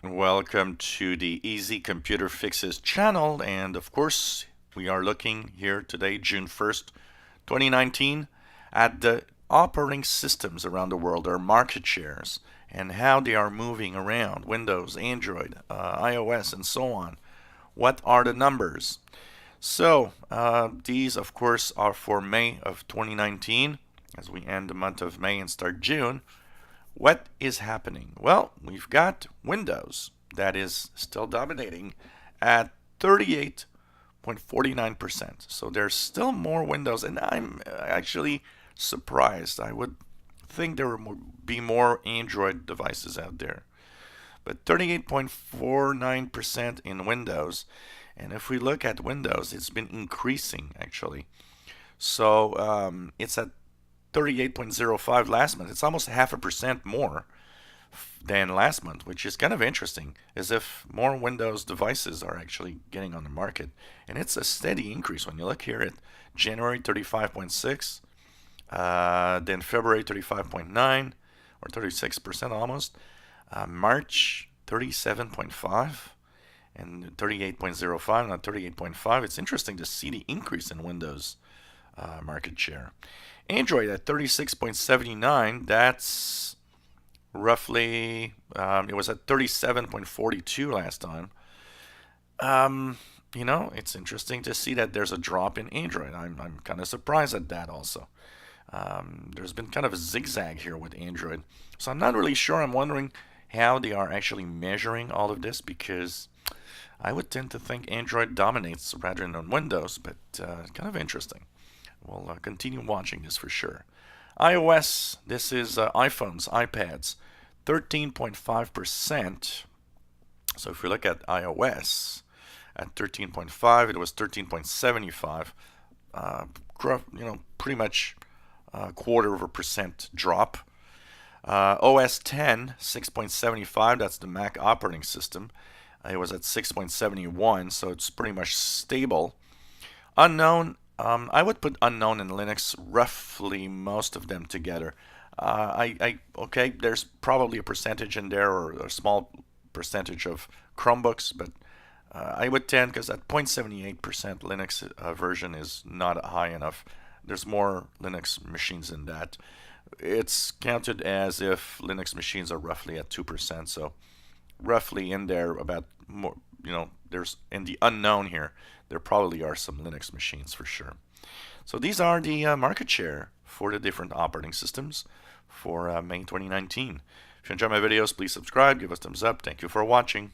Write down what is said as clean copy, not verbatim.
Welcome to the Easy Computer Fixes channel, and of course we are looking here today, June 1st, 2019, at the operating systems around the world, their market shares, and how they are moving around, Windows, Android, iOS, and so on. What are the numbers? So these of course are for May of 2019, as we end the month of May and start June. What is happening? Well, we've got Windows that is still dominating at 38.49%. So there's still more Windows, and I'm actually surprised. I would think there would be more Android devices out there. But 38.49% in Windows. And if we look at Windows, it's been increasing actually. So it's at 38.05 last month. It's almost 0.5% more than last month, which is kind of interesting, as if more Windows devices are actually getting on the market. And it's a steady increase. When you look here at January 35.6, then February 35.9, or 36% almost, March 37.5, and 38.05, not 38.5. It's interesting to see the increase in Windows market share. Android at 36.79, that's roughly, it was at 37.42 last time. It's interesting to see that there's a drop in Android. I'm kind of surprised at that also. There's been kind of a zigzag here with Android. So I'm not really sure. I'm wondering how they are actually measuring all of this, because I would tend to think Android dominates rather than Windows, but kind of interesting. We'll continue watching this for sure. iOS, this is iPhones, iPads, 13.5%. So if we look at iOS at 13.5, it was 13.75. Pretty much a quarter of a percent drop. OS 10, 6.75, that's the Mac operating system. It was at 6.71, so it's pretty much stable. Unknown, I would put unknown and Linux, roughly most of them together. Okay, there's probably a percentage in there, or a small percentage of Chromebooks, but I would tend, because at 0.78% Linux version is not high enough. There's more Linux machines than that. It's counted as if Linux machines are roughly at 2%, so roughly in there about more, there's in the unknown here, there probably are some Linux machines for sure. So these are the market share for the different operating systems for May 2019. If you enjoy my videos, please subscribe, give us a thumbs up. Thank you for watching.